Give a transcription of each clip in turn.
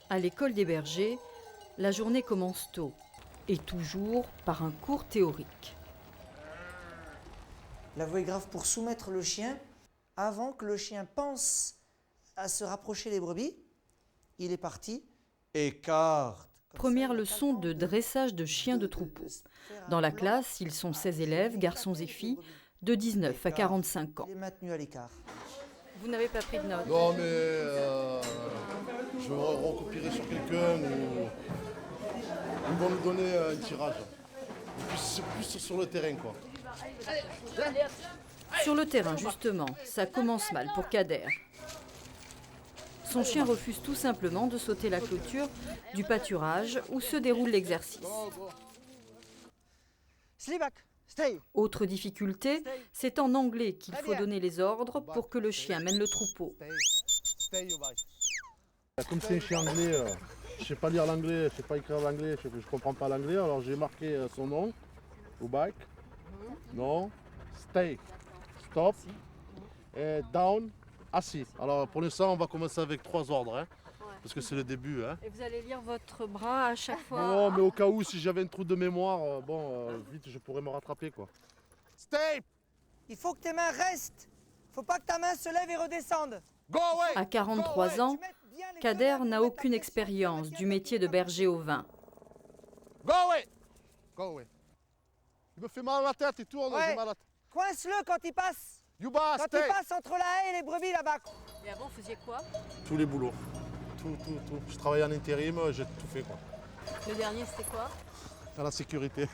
À l'école des bergers, la journée commence tôt et toujours par un cours théorique. La voie est grave pour soumettre le chien avant que le chien pense à se rapprocher des brebis. Il est parti. Écarte. Première leçon de dressage de chiens de troupeau. Dans la classe, ils sont 16 élèves, garçons et filles, de 19 à 45 ans. Il est maintenu à l'écart. Vous n'avez pas pris de notes? Non, mais je recopierai sur quelqu'un ou ils vont nous donner un tirage. C'est plus sur le terrain, quoi. Sur le terrain, justement, ça commence mal pour Kader. Son chien refuse tout simplement de sauter la clôture du pâturage où se déroule l'exercice. Autre difficulté, c'est en anglais qu'il faut donner les ordres pour que le chien mène le troupeau. Comme c'est un chien anglais, je ne sais pas lire l'anglais, je ne sais pas écrire l'anglais, je ne comprends pas l'anglais, alors j'ai marqué son nom au bac. Non, stay, stop, et down, assis. Alors pour l'instant, on va commencer avec 3 ordres, hein, parce que c'est le début. Hein. Et vous allez lire votre bras à chaque fois? Non, mais au cas où, si j'avais un trou de mémoire, vite, je pourrais me rattraper, quoi. Stay! Il faut que tes mains restent. Faut pas que ta main se lève et redescende. Go away! À 43 ans, Kader n'a aucune expérience du métier de berger ovin. Go away! Go away. Il me fait mal à la tête, il tourne, j'ai mal à la tête. Coince-le quand il passe. Yuba, Quand stay! il passe entre la haie et les brebis là-bas. Et avant, vous faisiez quoi? Tous les boulots. Tout. Je travaillais en intérim, j'ai tout fait, quoi. Le dernier, c'était quoi? À la sécurité.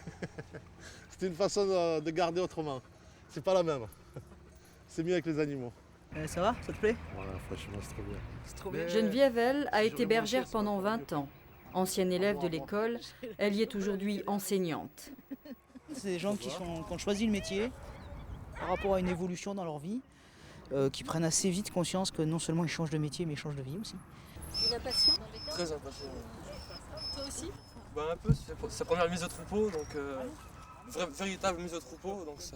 C'était une façon de garder autrement. C'est pas la même. C'est mieux avec les animaux. Ça va? Ça te plaît? Voilà, franchement, c'est trop bien. Geneviève, elle, a été bergère pendant 20 ans. Ancienne élève de l'école, elle y est aujourd'hui enseignante. C'est des gens qui ont choisi le métier par rapport à une évolution dans leur vie, qui prennent assez vite conscience que non seulement ils changent de métier, mais ils changent de vie aussi. Une impatient? Très impatient. Toi aussi? Bah un peu, c'est sa première mise au troupeau, donc véritable mise au troupeau, donc ça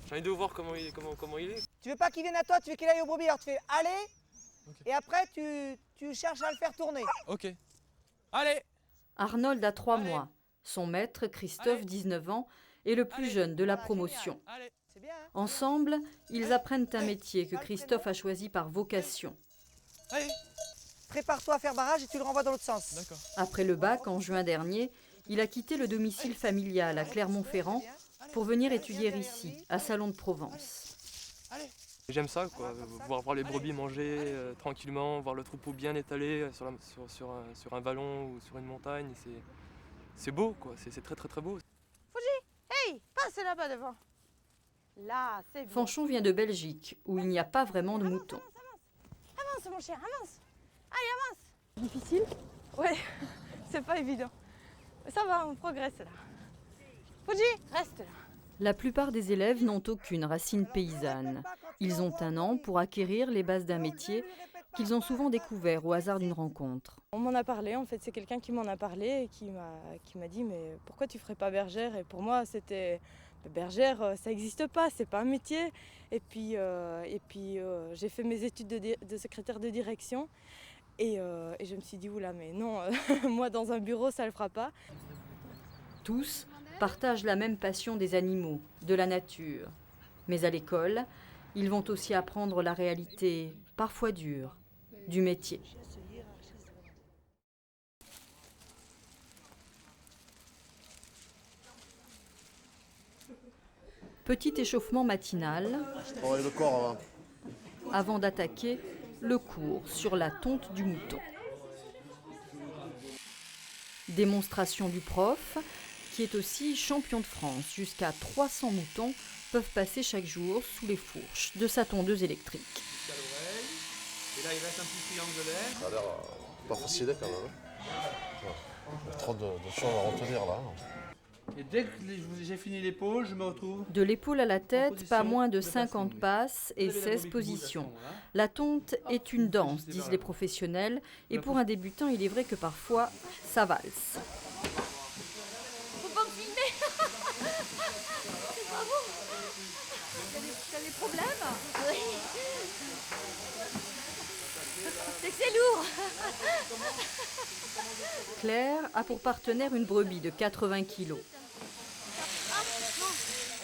j'ai envie de voir comment il est. Tu veux pas qu'il vienne à toi, tu veux qu'il aille aux brebis. Alors tu fais aller, Ok. et après tu cherches à le faire tourner. Ok. Allez! Arnold a 3 mois. Son maître, Christophe, 19 ans, est le plus jeune de la promotion. Allez! C'est bien, hein? Ensemble, ils apprennent un métier que Christophe a choisi par vocation. Allez! Prépare-toi à faire barrage et tu le renvoies dans l'autre sens. D'accord. Après le bac, en juin dernier, il a quitté le domicile familial à Clermont-Ferrand pour venir étudier ici, à Salon de Provence. J'aime ça, quoi, voir les brebis manger tranquillement, voir le troupeau bien étalé sur un vallon ou sur une montagne, c'est beau, quoi, c'est très beau. Hey, passez là-bas devant. Là, c'est bien. Fanchon vient de Belgique, où il n'y a pas vraiment de moutons. Avance, mon chien, avance. Allez, avance. Difficile? Ouais, c'est pas évident. Mais ça va, on progresse là. Fuji, reste là. La plupart des élèves n'ont aucune racine paysanne. Ils ont un an pour acquérir les bases d'un métier qu'ils ont souvent découvert au hasard d'une rencontre. On m'en a parlé, en fait, c'est quelqu'un qui m'en a parlé et qui m'a dit mais pourquoi tu ferais pas bergère? Et pour moi c'était bergère, ça n'existe pas, c'est pas un métier. Et puis j'ai fait mes études de secrétaire de direction et je me suis dit oula mais non, moi dans un bureau ça le fera pas. Tous partagent la même passion des animaux, de la nature. Mais à l'école, ils vont aussi apprendre la réalité, parfois dure, du métier. Petit échauffement matinal Je travaille le corps avant. avant d'attaquer le cours sur la tonte du mouton. Démonstration du prof, qui est aussi champion de France. Jusqu'à 300 moutons peuvent passer chaque jour sous les fourches de sa tondeuse électrique. Jusqu'à l'oreille, et là il reste un petit triangulaire. Ça a l'air pas facile quand même. Il y a trop de choses à retenir là. Et dès que j'ai fini l'épaule, je me retrouve. De l'épaule à la tête, pas moins de 50 passes et 16 positions. La tonte est une danse, disent les professionnels, et pour un débutant, il est vrai que parfois, ça valse. Faut pas me filmer. C'est pas bon. T'as des problèmes? Oui. C'est que c'est lourd. Claire a pour partenaire une brebis de 80 kilos.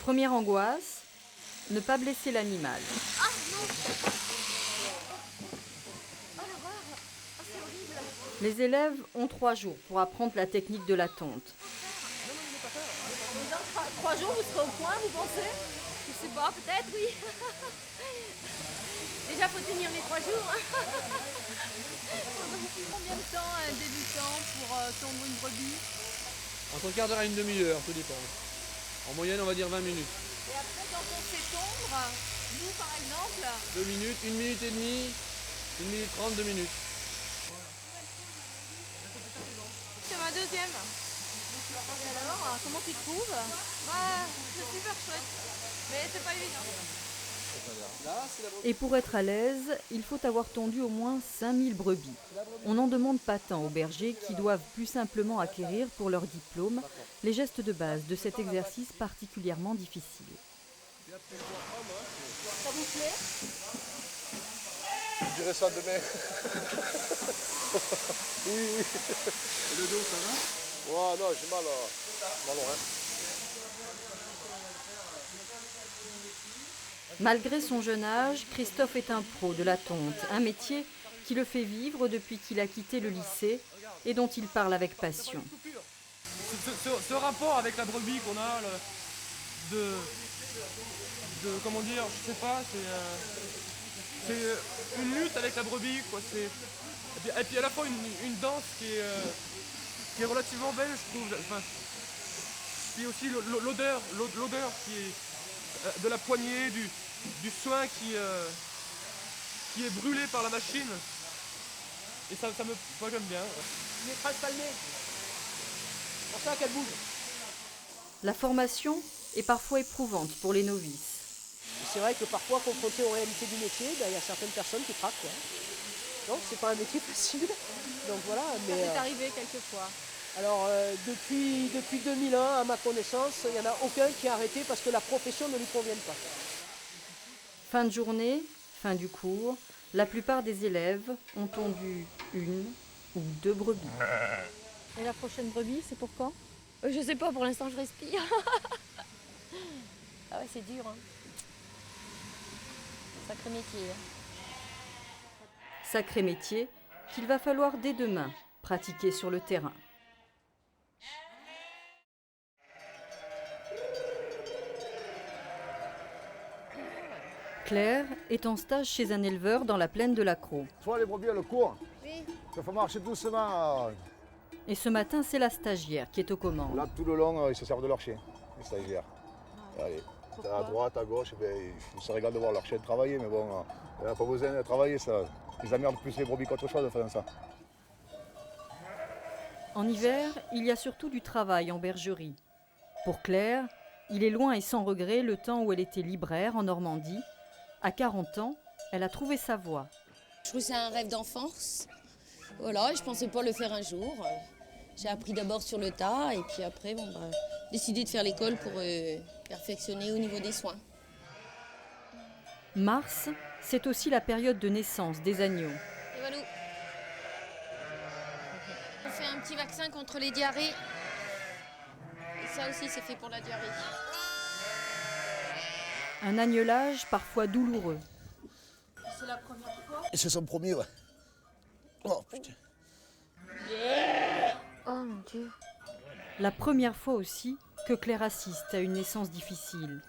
Première angoisse, ne pas blesser l'animal. Les élèves ont 3 jours pour apprendre la technique de la tonte. 3 jours, vous serez au point, vous pensez? Je sais pas, peut-être, oui. Déjà, faut tenir les 3 jours. Combien de temps un débutant pour tondre une brebis? Entre un quart d'heure et une demi-heure, tout dépend. En moyenne, on va dire 20 minutes. Et après, quand on sait tondre, nous par exemple, 2 minutes, 1 minute et demie, 1 minute 30, 2 minutes. c'est ma deuxième. Et alors, comment tu trouves? C'est super chouette, mais c'est pas évident. Et pour être à l'aise, il faut avoir tondu au moins 5000 brebis. On n'en demande pas tant aux bergers qui doivent plus simplement acquérir pour leur diplôme les gestes de base de cet exercice particulièrement difficile. Ça vous plaît? Je dirais ça demain. Oui. Et le dos, ça va? Ouais, non, j'ai mal au rein. Malgré son jeune âge, Christophe est un pro de la tonte, un métier qui le fait vivre depuis qu'il a quitté le lycée et dont il parle avec passion. Ce rapport avec la brebis qu'on a, comment dire, je sais pas, c'est une lutte avec la brebis, quoi. Et puis à la fois une danse qui est relativement belle, je trouve. Enfin, puis aussi l'odeur qui est de la poignée, du soin qui est brûlé par la machine. Et moi j'aime bien. Les traces palmées. C'est pour ça qu'elle bouge. La formation est parfois éprouvante pour les novices. C'est vrai que parfois, confronté aux réalités du métier, il y a certaines personnes qui craquent. Quoi. Donc, c'est pas un métier facile. Donc voilà. Mais Ça t'est arrivé quelquefois? alors, depuis 2001, à ma connaissance, il n'y en a aucun qui a arrêté parce que la profession ne lui convienne pas. Fin de journée, fin du cours, la plupart des élèves ont tondu 1 ou 2 brebis. Et la prochaine brebis, c'est pour quand? Je sais pas, pour l'instant je respire. Ah ouais, c'est dur. Hein. Sacré métier. Sacré métier qu'il va falloir dès demain pratiquer sur le terrain. Claire est en stage chez un éleveur dans la plaine de la Crau. Tu vois, les brebis, elles courent. Oui. Il faut marcher doucement. Et ce matin, c'est la stagiaire qui est aux commandes. Là, tout le long, ils se servent de leur chien, les stagiaires. Allez, à droite, à gauche, ils se régalent de voir leur chien travailler, mais bon, il n'y a pas besoin de travailler, ça. Ils emmerdent plus les brebis qu'autre chose en faisant ça. En hiver, il y a surtout du travail en bergerie. Pour Claire, il est loin et sans regret le temps où elle était libraire en Normandie. À 40 ans, elle a trouvé sa voie. Je trouve que c'est un rêve d'enfance. Voilà, je pensais pas le faire un jour. J'ai appris d'abord sur le tas et puis après, décidé de faire l'école pour perfectionner au niveau des soins. Mars, c'est aussi la période de naissance des agneaux. Et voilà. On fait un petit vaccin contre les diarrhées. Et ça aussi, c'est fait pour la diarrhée. Un agnelage parfois douloureux. C'est la première fois? C'est son premier, ouais. Oh putain. Oh mon Dieu. La première fois aussi que Claire assiste à une naissance difficile.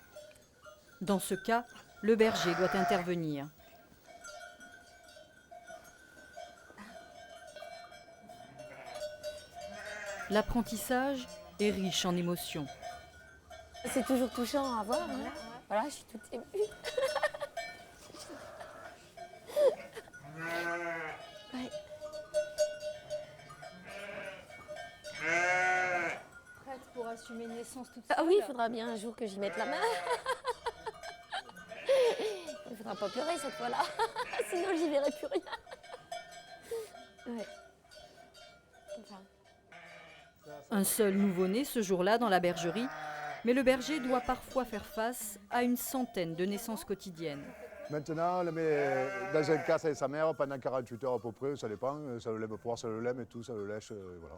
Dans ce cas, le berger doit intervenir. L'apprentissage est riche en émotions. C'est toujours touchant à voir. Hein. Voilà, je suis toute émue. Ouais. Prête pour assumer une naissance toute Ah seule? oui, il faudra bien un jour que j'y mette la main. Il ne faudra pas pleurer cette fois-là, sinon j'y verrai plus rien. Ouais. Enfin. Un seul nouveau-né ce jour-là dans la bergerie, mais le berger doit parfois faire face à une centaine de naissances quotidiennes. Maintenant, on le met dans un casse avec sa mère pendant 48 heures à peu près, ça dépend. Ça le lève froid, ça le lève et tout, ça le lèche, voilà.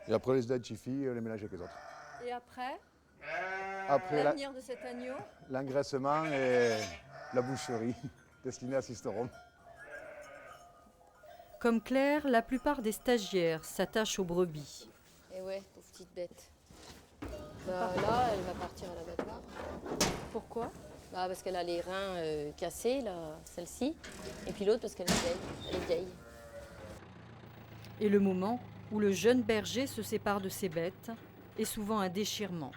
Et après, on les identifie et on les mélange avec les autres. Et après, Après, l'avenir de cet agneau? l'engraissement et la boucherie destinée à Sisteron. Comme Claire, la plupart des stagiaires s'attachent aux brebis. Et ouais, pauvre petite bête. Bah, là, elle va partir à l'abattoir. Pourquoi? Bah, parce qu'elle a les reins cassés, là, celle-ci. Et puis l'autre parce qu'elle est vieille. Elle est vieille. Et le moment où le jeune berger se sépare de ses bêtes est souvent un déchirement.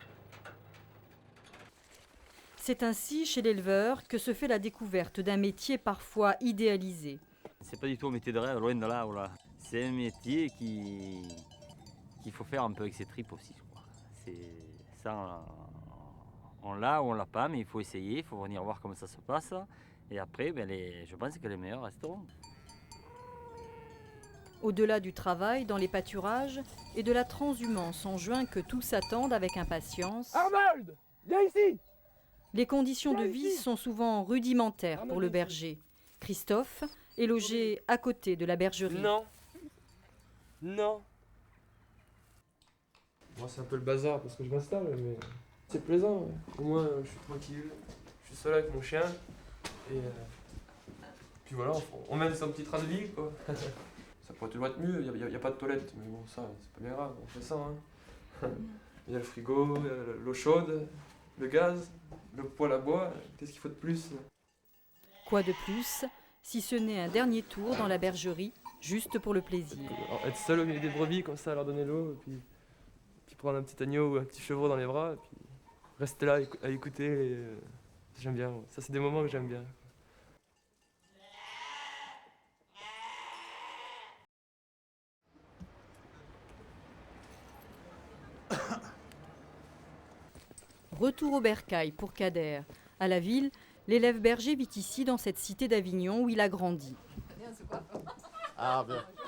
C'est ainsi chez l'éleveur que se fait la découverte d'un métier parfois idéalisé. C'est pas du tout un métier de rêve, loin de là. Voilà. C'est un métier qu'il faut faire un peu avec ses tripes aussi. Ça, on l'a ou on l'a pas, mais il faut essayer, il faut venir voir comment ça se passe. Et après, je pense que les meilleurs resteront. Au-delà du travail dans les pâturages et de la transhumance en juin que tous attendent avec impatience, Arnold, viens ici. Les conditions de vie sont souvent rudimentaires pour le berger. Christophe est logé à côté de la bergerie. Non. Non. Moi, c'est un peu le bazar parce que je m'installe, mais c'est plaisant. Ouais. Au moins, je suis tranquille. Je suis seul avec mon chien. Et puis voilà, on mène son petit train de vie, quoi. Ça pourrait toujours être mieux. Il n'y a pas de toilette, mais bon, ça, c'est pas bien grave. On fait ça, hein. Il y a le frigo, il y a l'eau chaude, le gaz, le poêle à bois. Qu'est-ce qu'il faut de plus? Quoi de plus, si ce n'est un dernier tour dans la bergerie, juste pour le plaisir. Alors, être seul au milieu des brebis, comme ça, leur donner l'eau, et puis prendre un petit agneau ou un petit chevreau dans les bras, et puis rester là à écouter. J'aime bien. Ça, c'est des moments que j'aime bien. Retour au bercail pour Kader. À la ville, l'élève berger vit ici dans cette cité d'Avignon où il a grandi.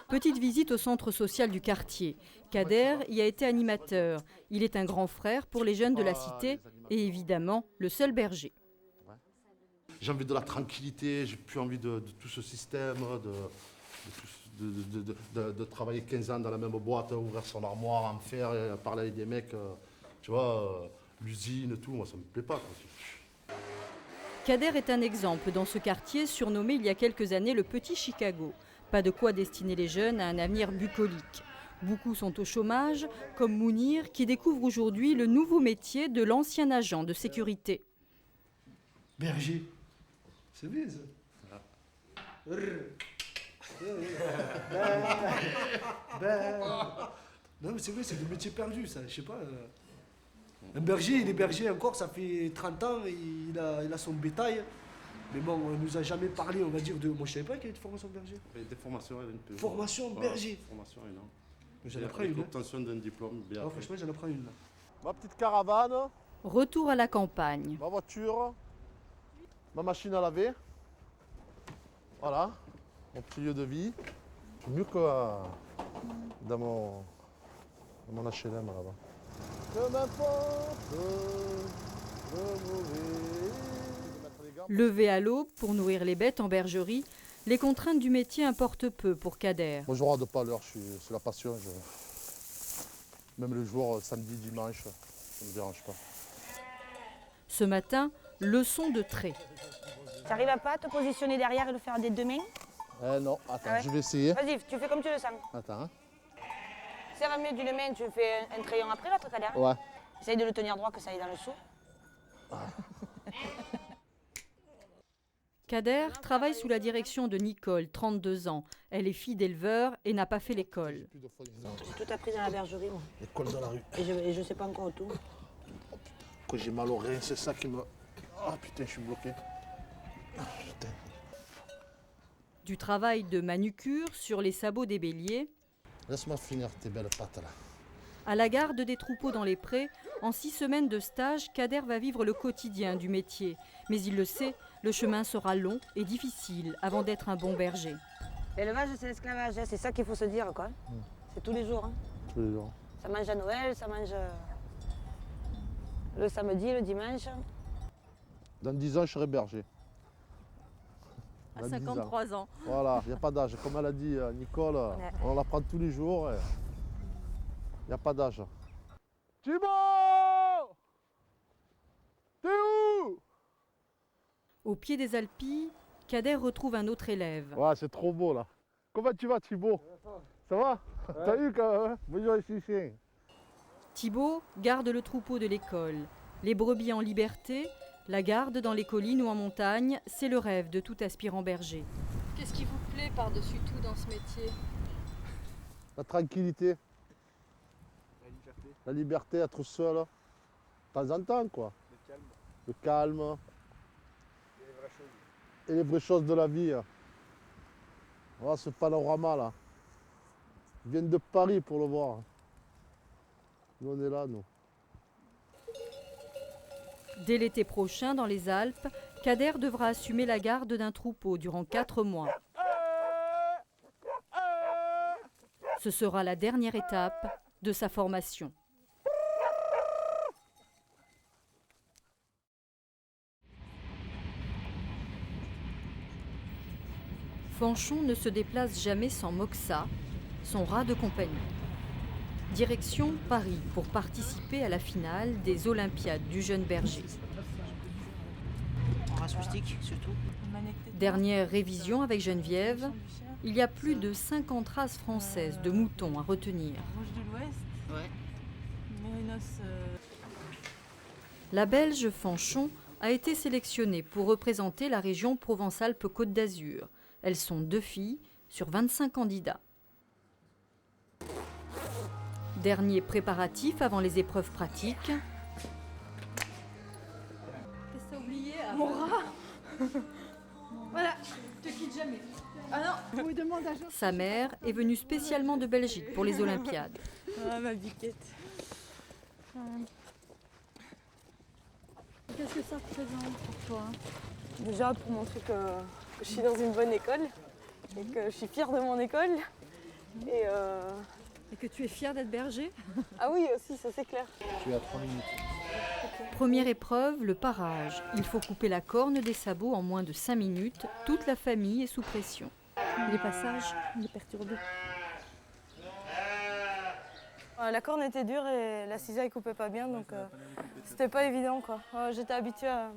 Petite visite au centre social du quartier. Kader y a été animateur. Il est un grand frère pour les jeunes de la cité et évidemment le seul berger. J'ai envie de la tranquillité, j'ai plus envie de tout ce système, de travailler 15 ans dans la même boîte, ouvrir son armoire en fer, et parler avec des mecs, tu vois, l'usine, tout, moi ça me plaît pas. Quoi. Kader est un exemple dans ce quartier surnommé il y a quelques années le Petit Chicago. Pas de quoi destiner les jeunes à un avenir bucolique. Beaucoup sont au chômage, comme Mounir, qui découvre aujourd'hui le nouveau métier de l'ancien agent de sécurité. Berger, c'est bien ça. Non mais c'est vrai, c'est des métiers perdus ça, je sais pas. Un berger, il est berger encore, ça fait 30 ans, il a son bétail. Mais bon, on nous a jamais parlé, on va dire, de... Moi je savais pas qu'il y avait une formation de berger. Des formations, il y a une peu. Formation de berger. Formation, non. J'en apprends une. L'obtention d'un diplôme. Oh, franchement, j'en apprends une là. Ma petite caravane. Retour à la campagne. Ma voiture. Ma machine à laver. Voilà. Mon petit lieu de vie. C'est mieux que dans mon HLM là-bas. Que m'importe de mourir. Levé à l'aube pour nourrir les bêtes en bergerie, les contraintes du métier importent peu pour Kader. Moi, je ne regarde pas l'heure, c'est la passion. Même le jour, samedi, dimanche, ça ne me dérange pas. Ce matin, leçon de trait. Tu n'arrives pas à te positionner derrière et le faire des deux mains? Non, attends, Ah ouais. je vais essayer. Vas-y, tu fais comme tu le sens. Attends. Hein. Si ça va mieux d'une main, tu fais un crayon après l'autre, Kader. Ouais. Essaye de le tenir droit, que ça aille dans le seau. Kader travaille sous la direction de Nicole, 32 ans. Elle est fille d'éleveur et n'a pas fait l'école. J'ai tout appris dans la bergerie, moi. L'école dans la rue. Et je sais pas encore tout. Quand j'ai mal au rein, c'est ça qui me... Ah putain, je suis bloqué. Putain. Du travail de manucure sur les sabots des béliers, Laisse-moi finir tes belles pattes là. à la garde des troupeaux dans les prés, en 6 semaines de stage, Kader va vivre le quotidien du métier. Mais il le sait, le chemin sera long et difficile avant d'être un bon berger. L'élevage, c'est l'esclavage, hein. C'est ça qu'il faut se dire, quoi. C'est tous les jours. Hein. Tous les jours. Ça mange à Noël, ça mange le samedi, le dimanche. Dans 10 ans, je serai berger. On a 10 ans. 53 ans. Voilà, il n'y a pas d'âge. Comme elle a dit Nicole, on l'apprend tous les jours. Il n'y a pas d'âge. Thibaut! T'es où? Au pied des Alpilles, Kader retrouve un autre élève. Ouais, c'est trop beau là. Comment tu vas, Thibaut? Ça va? T'as vu quand même? Bonjour les chiens. Thibaut garde le troupeau de l'école. Les brebis en liberté, la garde dans les collines ou en montagne, c'est le rêve de tout aspirant berger. Qu'est-ce qui vous plaît par-dessus tout dans ce métier? La tranquillité. La liberté, être seul. De temps en temps, quoi. Le calme. Et les vraies choses de la vie. Voilà ce panorama là. Ils viennent de Paris pour le voir. Nous on est là, nous. Dès l'été prochain, dans les Alpes, Kader devra assumer la garde d'un troupeau durant 4 mois. Ce sera la dernière étape de sa formation. Fanchon ne se déplace jamais sans Moxa, son rat de compagnie. Direction Paris pour participer à la finale des Olympiades du jeune berger. En race rustique surtout. Dernière révision avec Geneviève, il y a plus de 50 races françaises de moutons à retenir. Rouge de l'Ouest. Ouais. Mérinos. La Belge Fanchon a été sélectionnée pour représenter la région Provence-Alpes-Côte d'Azur. Elles sont 2 filles sur 25 candidats. Dernier préparatif avant les épreuves pratiques. Qu'est-ce que t'as oublié? Mon rat. Voilà. Je te quitte jamais. Ah non, On lui demande à Jean. Sa mère est venue spécialement de Belgique pour les Olympiades. Ah, ma biquette. qu'est-ce que ça représente pour toi? Déjà pour montrer que je suis dans une bonne école et que je suis fière de mon école. Et que tu es fière d'être berger? Ah oui, aussi, ça c'est clair. Je suis à 3 minutes. Première épreuve, le parage. Il faut couper la corne des sabots en moins de 5 minutes. Toute la famille est sous pression. Les passages, il est perturbé. La corne était dure et la cisaille coupait pas bien, donc c'était pas évident quoi. J'étais habituée à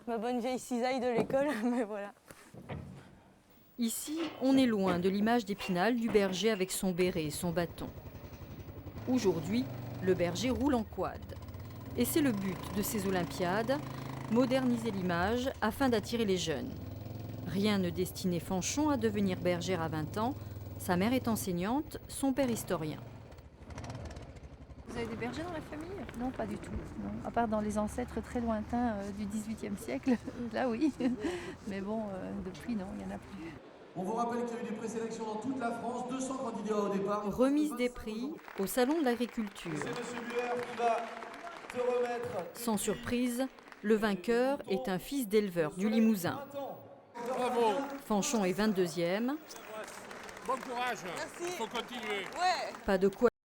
ma bonne vieille cisaille de l'école, mais voilà. Ici, on est loin de l'image d'Épinal du berger avec son béret et son bâton. Aujourd'hui, le berger roule en quad. Et c'est le but de ces Olympiades, moderniser l'image afin d'attirer les jeunes. Rien ne destinait Fanchon à devenir bergère à 20 ans. Sa mère est enseignante, son père historien. Vous avez des bergers dans la famille? Non, pas du tout. Non. À part dans les ancêtres très lointains du XVIIIe siècle, là oui. Mais bon, depuis, non, il n'y en a plus. On vous rappelle qu'il y a eu des présélections dans toute la France, 200 candidats au départ. Remise des prix au Salon de l'Agriculture. C'est M. Buer qui va te remettre. Sans surprise, le vainqueur est un fils d'éleveur du Limousin. Bravo. Fanchon est 22e. Bon courage. Merci. Il faut continuer. Pas de quoi